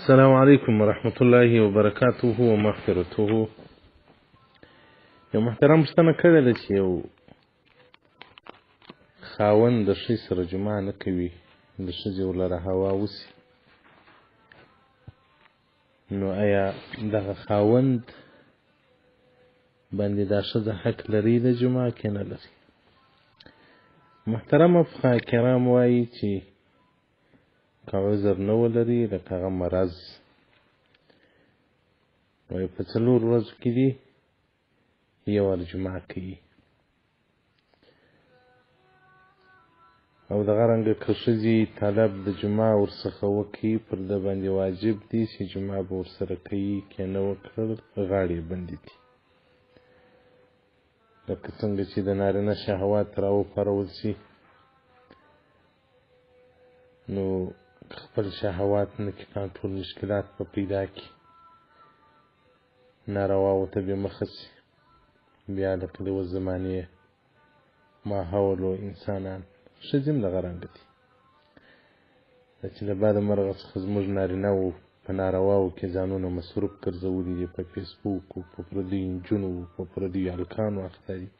السلام عليكم ورحمة الله وبركاته ومغفرته. یو محترم پوښتنه کړې ده چې یو خاوند د ښځې سره جماع نه کوي، د ښځې ورلره هوا وسي، نو آیا دغه خاوند باندې دا ښځه حق لري د جماع کې نه لري؟ محترمه فقها کرام وایي چې که عذر نه ولري، لکه هغه مرض، وایي په 4 ورځو کې دي یو وار جماع کوي، او دغه رنګه که ښځې طلب د جماع ورڅخه وکړي، پر ده باندې واجب دي چې جماع به ورسره کوي، که نه وکړل غاړې بندې دي. لکه څنګه چې د نارینه شهوات راوپارول شي، نو خپل شهوات نه کې کنټرول مشکلات په پیدا کړي، نارواو ته بې مخه شي، بیا لکه د اوس زمانې ماحول و انسانان، ښځې هم دغه رنګه دي. دا چې له بعده مرغه څخه زموږ نارینه وو په نارواو کې ځانونه مصروف ګرځولي دي، په فیسبوک و په پردیو نجونو و په پردیو هلکانو اخته دي،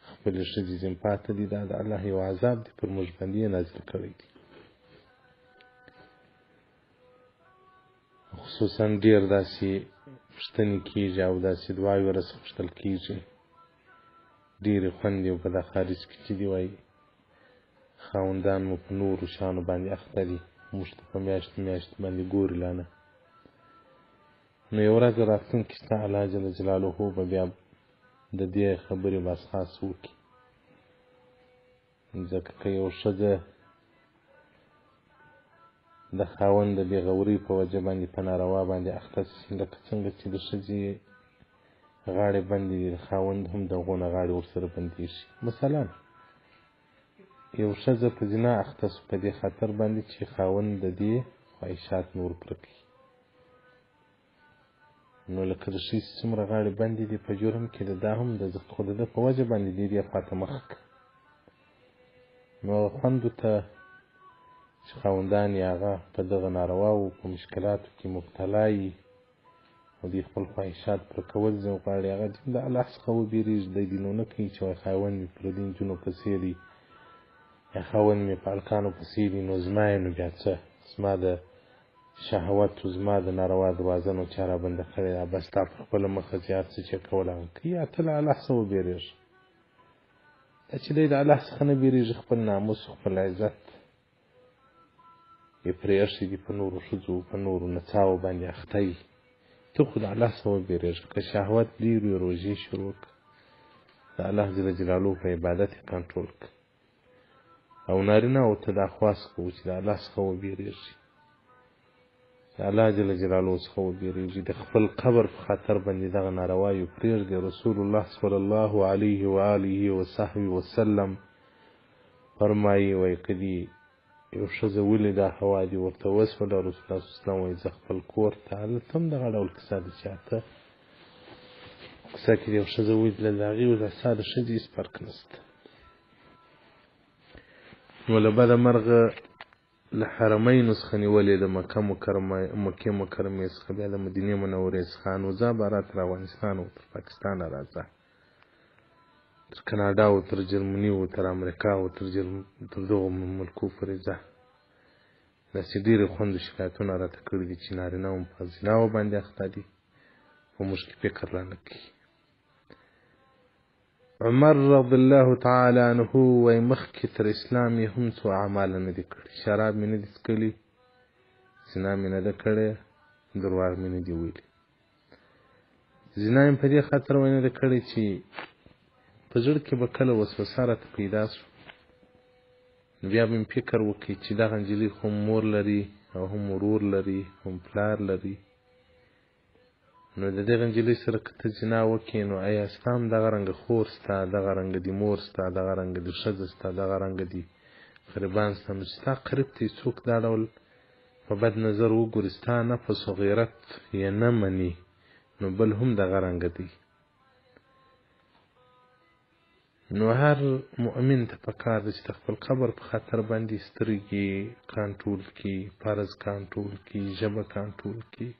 خپلې ښځې ځین پاته دي. دا د الله یو عذاب دی، پر موږ باندې یې نازل کړی دی. خصوصا ډېر داسې پوښتنې کېږي او داسې دعاوې ورڅخه پوښتل کېږي، ډېرې خوندې په دا خارج کې چې دي، وایي خاوندان مو په نورو شیانو باندې اخته دي، موږ ته په میاشتو میاشتو باندې ګوري لا نه. نو یو ورځ راتلونکې شته، الله جل جلاله به بیا د دې خبرې بحث خاص وکړي. ځکه که یو ښځه د خاوند د بېغورۍ په وجه باندې په ناروا باندې اخته شي، لکه څنګه چې د ښځې غاړې بندې دي، د خاوند هم د هغو نه غاړې ورسره بندېږي. مثلا یو ښځه په زنا اخته شو، په دې خاطر باندې چې خاوند د دې خواهشات نور پوره کړي، نو لکه د ښځې څومره غاړې بندې دي په جرم کې، د دا هم خو د ده په وجه باندې دې دې خواته مخ کړه. نو هغه خوندو ته چې خاوندان یې هغه په دغه نارواو په مشکلاتو کې مبتلا یي او دوی خپل خواهشات پوره کول ځینې غواړي، هغه د الله څخه وبېرېږي، دی دې نو نه کوي چې وایي خاوند مې پردي نجونو پسې دی، یا خاوند مې په هلکانو پسې دی، نو زما یې نو بیا څه، زما د شهوتو، زما د ناروا دروازه نو چا رابنده کړې ده، بس تا په خپله مخه چې هر څه چې کول هغه کوي. یا ته له الله څخه وبېرېږه. دا چې دی د الله څخه نه بېرېږي، خپل ناموس، خپل عزت یې پرېښی دي، په نورو ښځو په نورو نڅاوو باندې اخته وي. ته خو د الله څخه وبېرېږه. که شهوت ډېر وي، روژې شروع کړه، د الله جل جلاله په عبادت یې کنټرول کړه، او نارینه‌وو ته دا خواست کوو چې د الله څخه وبېرېږي، د الله جل جلاله څخه وبېرېږي، د خپل قبر په خاطر باندې دغه ناروایي پرېږدي. رسول الله صلی الله علیه و آله وصحبه وسلم فرمایي، وایي که دې یو ښځه ولیده هوا دې ورته وسوله، رسول الله صلی الله علیه وسلم وایي زه خپل کور ته، هلته هم دغه ډول کیسه ده چې هلته کیسه کې یو ښځه ولیدله، د هغې او د ستا د ښځې هېڅ فرق نشته. نو له بده مرغه له حرمینو څخه نیولې د مکې مکرمې څخه، بیا د مدینې منورې څخه، نو ځه باره تر افغانستان او تر پاکستانه راځه، تر کاناډا او تر جرمني او تر امریکا او تر دغو ملکو پورې ځه. داسې ډېرې خوندو شکایتونه راته کړي دي چې نارینه هم په زناو باندې اخته دي، په موږ کې فکر را نه کوي. عمر رضی الله تعالی عنه وایي مخکې تر اسلام یې هم څو اعماله نه دي کړي، شراب مې نه دي څښلي، زنا مې نه ده کړې، درواغ مې نه دي ویلي. زنا مې په دې خاطر نه ده کړې چې په زړه کې به کله وسوسه راته پیدا شو، نو بیا به مې فکر وکړي چې دغه نجلۍ خو مور لري او هم ورور لري، هم پلار لري، نو د دغه نجلۍ سره که ته زنا وکړې، نو آیا ستا هم دغه رنګه خور ستا، دغه رنګه دي مور ستا، دغه رنګه دي ښځه ستا، دغه رنګه دي قریبان ستا، نو ستا قریب ته څوک دا ډول په بد نظر وګوري، ستا نفس و غیرت یې نه مني، نو بل هم دغه رنګه دی. نو هر مؤمن ته پکار ده چې د خپل قبر په خاطر باندې سترګې کنټرول کړي، فرض کنټرول کړي، ژبه کنټرول کړي.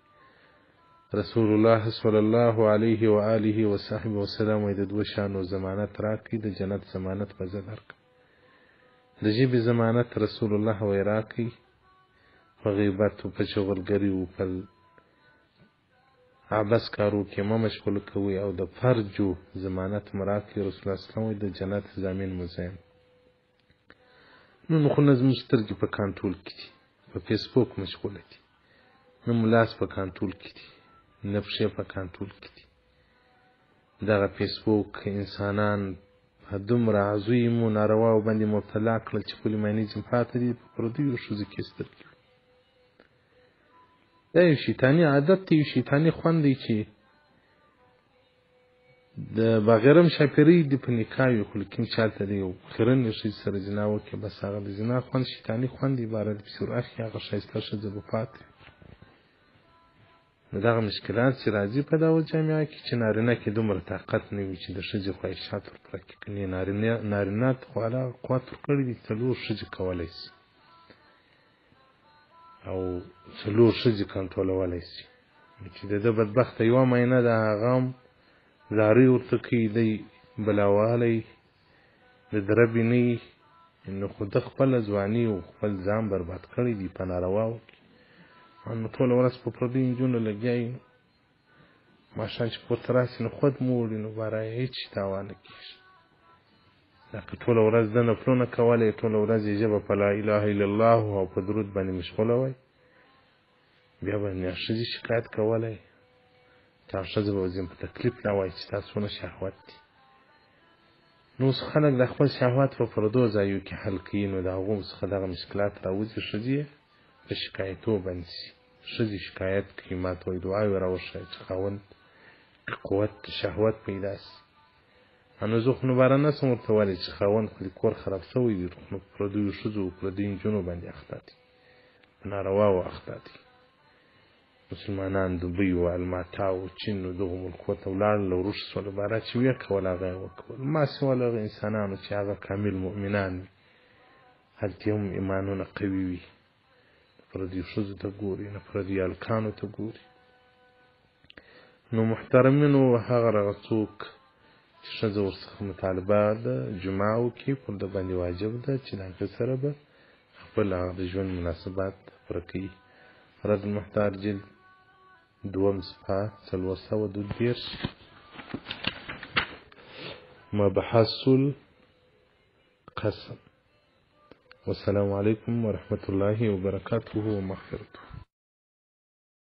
رسول الله صلی الله علیه و آله و صحبه وسلم وایي د دوه شیانو ضمانت راکړي، د جنت ضمانت به زه درکړم. د ژبې ضمانت رسول الله وایي راکړي، په غیبت و په چغلګري و په عبس کارو کې مه مشغول کوئ، او د فرجو ضمانت مو راکړي. رسول الله صلی الله علیه وسلم وایي د جنت ضامن مو زه یم. نو خو نه زموږ سترګې په کنټرول کې دي، په فیسبوک مشغوله دي، نه مو لاس په کنټرول کې دي، نه پښې په کنټرول کې دي. دغه فیسبوک انسانان په دومره عظیمو نارواو باندې مبتلا کړل چې خپلې معنی ځم پاته دي په پردیو ښځو کې سترګې. دا یو شیطاني عادت دی، یو شیطاني خوند دی چې د بغیرم شاپیرۍ دي په نکاح وي، خو لیکن چاته د یو خیرنې ښځې سره زنا وکړي، بس هغه د زنا خوند شیطاني خوند عبارت پسې ور اخلي، هغه ښایسته ښځه به پاتې وي. نو دغه مشکلات چې راځي په دغه جامعه کې چې نارینه کې دومره طاقت نه وي چې د ښځې خواهشات ور پوره کړي. نارینه ته خو الله قوت ورکړی دی، 4 ښځې کولی شي او 4 ښځې کنټرولولی شي. چې د ده بدبخته یوه مینه ده، هغه هم زارۍ ورته کوي، دی بلاوالی د دربې نه وي. نو خو ده خپله ځواني او خپل ځان برباد کړی دی په نارواو کې. نو ټوله ورځ په پردیو نجونو لګیا یي، ماښام چې کور ته راسي نو خود مو وړي، نو برای هېڅ شي تاوان نه کېږي. دا که ټوله ورځ ده نفلونه کولی، ټوله ورځ یې ژبه په لا اله الا الله او په درود باندې مشغوله وی، بیا به نیا ښځې شکایت کولی، تا ښځه به ځین په تکلیف نه وایي چې تا څونه شهوت دي. نو اوس خلک د خپل شهوت په پردو ځایو کې حل کوي، نو د هغو څخه دغه مشکلات راوځي، ښځې په شکایتو باندې شي. ښځې شکایت کوي، ما ته وایي دعاوې راوښیه چې خاوند قوت شهوت پیدا شي. نو زه خو نو باره نه شم ورته ویلی چې خاوند خو دې کور خراب شوی دی، نو په پردیو ښځو او پردیو نجونو باندې اخته دي، په نارواو اخته دي. مسلمانان دوبۍ و الماتا و چین و دغو ملکو ته ولاړل، وروش شول، باره چې ویې کول هغه یې وکول. ما سوال هغه انسانانو چې هغه کامل مؤمنان وي، هلته هم ایمانونه قوي وي، پردیو ښځو ته ګوري، نه پردیو هلکانو ته ګوري. نو محترمینو هغه رغه څوک چې ښځه ورڅخه مطالبه ده جماع وکړي، پر ده باندې واجب ده چې د هغې سره به خپل هغه د ژوند مناسبات پوره کوي. رد المحتار جلد 2 صفحه 432 مبحث القسم. والسلام عليكم ورحمة الله وبركاته ومغفرته.